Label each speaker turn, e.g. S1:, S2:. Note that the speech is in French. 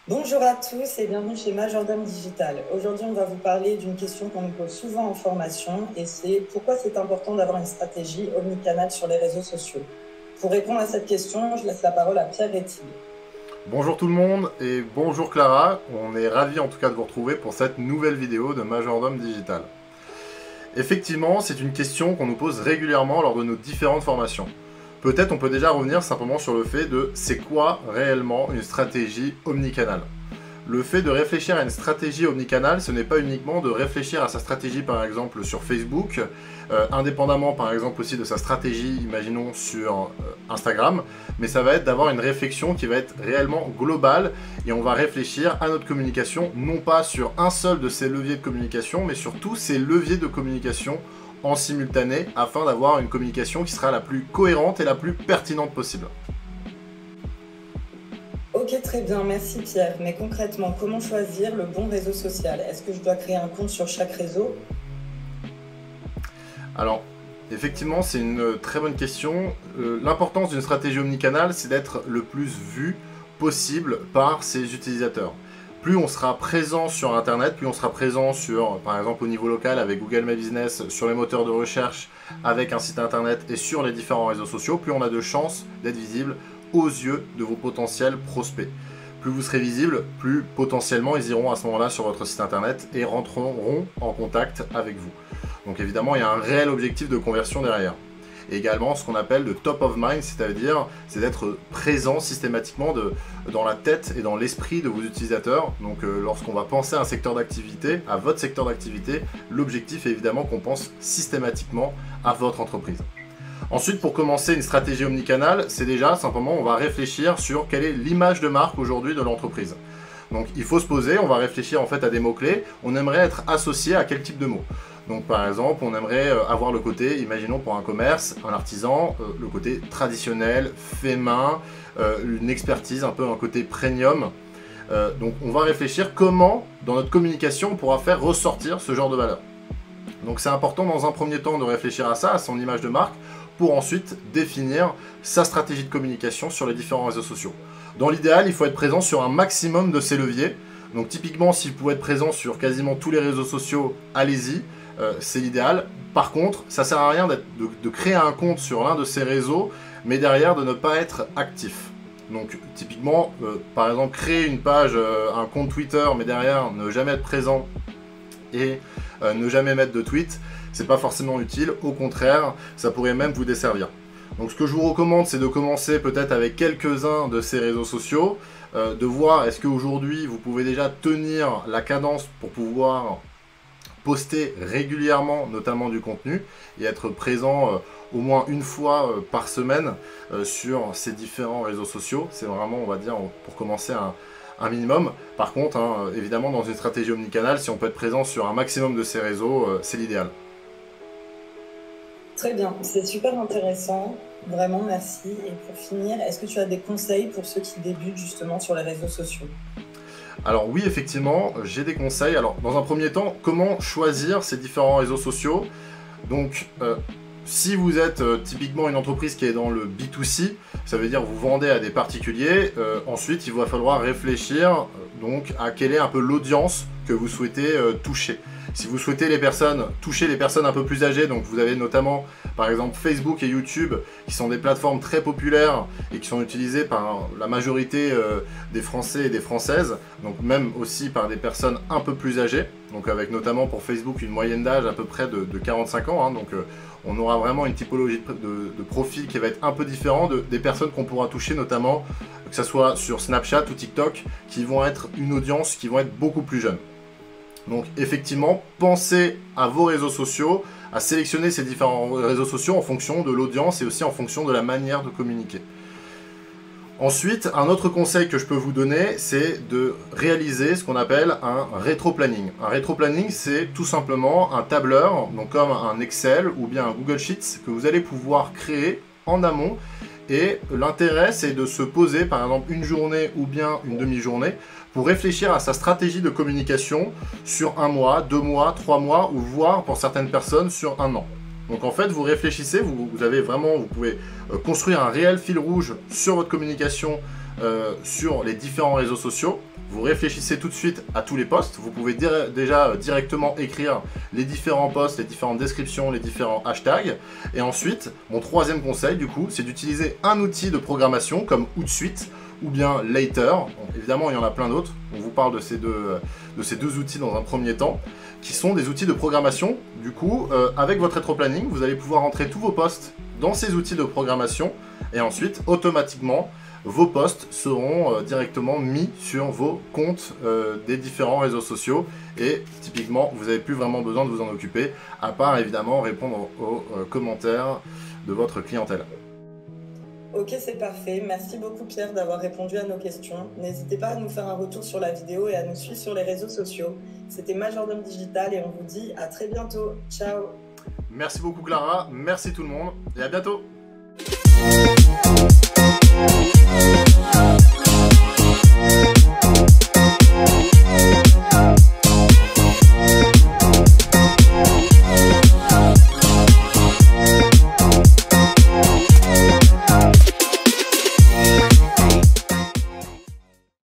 S1: Bonjour à tous et bienvenue chez Majordome Digital. Aujourd'hui, on va vous parler d'une question qu'on nous pose souvent en formation et c'est pourquoi c'est important d'avoir une stratégie omnicanal sur les réseaux sociaux. Pour répondre à cette question, je laisse la parole à Pierre Rétille.
S2: Bonjour tout le monde et bonjour Clara, on est ravis en tout cas de vous retrouver pour cette nouvelle vidéo de Majordome Digital. Effectivement, c'est une question qu'on nous pose régulièrement lors de nos différentes formations. Peut-être on peut déjà revenir simplement sur le fait de c'est quoi réellement une stratégie omnicanal. Le fait de réfléchir à une stratégie omnicanal, ce n'est pas uniquement de réfléchir à sa stratégie par exemple sur Facebook, indépendamment par exemple aussi de sa stratégie, imaginons sur Instagram, mais ça va être d'avoir une réflexion qui va être réellement globale et on va réfléchir à notre communication, non pas sur un seul de ces leviers de communication, mais sur tous ces leviers de communication en simultané afin d'avoir une communication qui sera la plus cohérente et la plus pertinente possible.
S1: Ok, très bien, merci Pierre. Mais concrètement, comment choisir le bon réseau social? Est-ce que je dois créer un compte sur chaque réseau?
S2: Alors, effectivement, c'est une très bonne question. L'importance d'une stratégie omnicanal, c'est d'être le plus vu possible par ses utilisateurs. Plus on sera présent sur Internet, plus on sera présent sur, par exemple au niveau local avec Google My Business, sur les moteurs de recherche, avec un site Internet et sur les différents réseaux sociaux, plus on a de chances d'être visible aux yeux de vos potentiels prospects. Plus vous serez visible, plus potentiellement ils iront à ce moment-là sur votre site Internet et rentreront en contact avec vous. Donc évidemment, il y a un réel objectif de conversion derrière. Et également ce qu'on appelle de top of mind, c'est-à-dire c'est d'être présent systématiquement dans la tête et dans l'esprit de vos utilisateurs. Donc lorsqu'on va penser à un secteur d'activité, à votre secteur d'activité, l'objectif est évidemment qu'on pense systématiquement à votre entreprise. Ensuite, pour commencer une stratégie omnicanal, c'est déjà simplement on va réfléchir sur quelle est l'image de marque aujourd'hui de l'entreprise. Donc il faut se poser, on va réfléchir en fait à des mots-clés, on aimerait être associé à quel type de mots. Donc par exemple, on aimerait avoir le côté, imaginons pour un commerce, un artisan, le côté traditionnel, fait main, une expertise, un peu un côté premium. Donc on va réfléchir comment, dans notre communication, on pourra faire ressortir ce genre de valeur. Donc c'est important dans un premier temps de réfléchir à ça, à son image de marque, pour ensuite définir sa stratégie de communication sur les différents réseaux sociaux. Dans l'idéal, il faut être présent sur un maximum de ces leviers. Donc typiquement, si vous pouvez être présent sur quasiment tous les réseaux sociaux, allez-y. C'est l'idéal. Par contre, ça sert à rien de créer un compte sur l'un de ces réseaux, mais derrière de ne pas être actif. Donc typiquement, par exemple, créer une page, un compte Twitter, mais derrière ne jamais être présent et ne jamais mettre de tweet, c'est pas forcément utile. Au contraire, ça pourrait même vous desservir. Donc ce que je vous recommande, c'est de commencer peut-être avec quelques-uns de ces réseaux sociaux, de voir est-ce qu'aujourd'hui vous pouvez déjà tenir la cadence pour pouvoir poster régulièrement notamment du contenu et être présent au moins une fois par semaine sur ces différents réseaux sociaux. C'est vraiment, on va dire, pour commencer un minimum. Par contre, évidemment, dans une stratégie omnicanal, si on peut être présent sur un maximum de ces réseaux, c'est l'idéal.
S1: Très bien, c'est super intéressant. Vraiment, merci. Et pour finir, est-ce que tu as des conseils pour ceux qui débutent justement sur les réseaux sociaux?
S2: Alors oui, effectivement, j'ai des conseils. Alors, dans un premier temps, comment choisir ces différents réseaux sociaux? Donc, si vous êtes typiquement une entreprise qui est dans le B2C, ça veut dire vous vendez à des particuliers, ensuite il va falloir réfléchir donc à quelle est un peu l'audience que vous souhaitez toucher. Si vous souhaitez toucher les personnes un peu plus âgées, donc vous avez notamment par exemple Facebook et YouTube qui sont des plateformes très populaires et qui sont utilisées par la majorité des Français et des Françaises, donc même aussi par des personnes un peu plus âgées, donc avec notamment pour Facebook une moyenne d'âge à peu près de 45 ans, donc on aura vraiment une typologie de profil qui va être un peu différent des personnes qu'on pourra toucher, notamment que ce soit sur Snapchat ou TikTok, qui vont être une audience qui vont être beaucoup plus jeune. Donc effectivement, pensez à vos réseaux sociaux, à sélectionner ces différents réseaux sociaux en fonction de l'audience et aussi en fonction de la manière de communiquer. Ensuite, un autre conseil que je peux vous donner, c'est de réaliser ce qu'on appelle un rétro-planning. Un rétro-planning, c'est tout simplement un tableur, donc comme un Excel ou bien un Google Sheets, que vous allez pouvoir créer en amont. Et l'intérêt, c'est de se poser, par exemple, une journée ou bien une demi-journée pour réfléchir à sa stratégie de communication sur 1 mois, 2 mois, 3 mois, ou voire, pour certaines personnes, sur 1 an. Donc en fait, vous réfléchissez, vous pouvez construire un réel fil rouge sur votre communication, sur les différents réseaux sociaux. Vous réfléchissez tout de suite à tous les posts. Vous pouvez déjà directement écrire les différents posts, les différentes descriptions, les différents hashtags. Et ensuite, mon troisième conseil, du coup, c'est d'utiliser un outil de programmation comme Hootsuite ou bien Later. Bon, évidemment, il y en a plein d'autres. On vous parle de ces deux outils dans un premier temps, qui sont des outils de programmation. Du coup, avec votre rétro-planning, vous allez pouvoir entrer tous vos posts dans ces outils de programmation. Et ensuite, automatiquement, vos posts seront directement mis sur vos comptes des différents réseaux sociaux et typiquement vous n'avez plus vraiment besoin de vous en occuper à part évidemment répondre aux commentaires de votre clientèle.
S1: Ok, c'est parfait. Merci beaucoup Pierre d'avoir répondu à nos questions. N'hésitez pas à nous faire un retour sur la vidéo et à nous suivre sur les réseaux sociaux. C'était Majordome Digital et on vous dit à très bientôt. Ciao.
S2: Merci beaucoup Clara, merci tout le monde et à bientôt.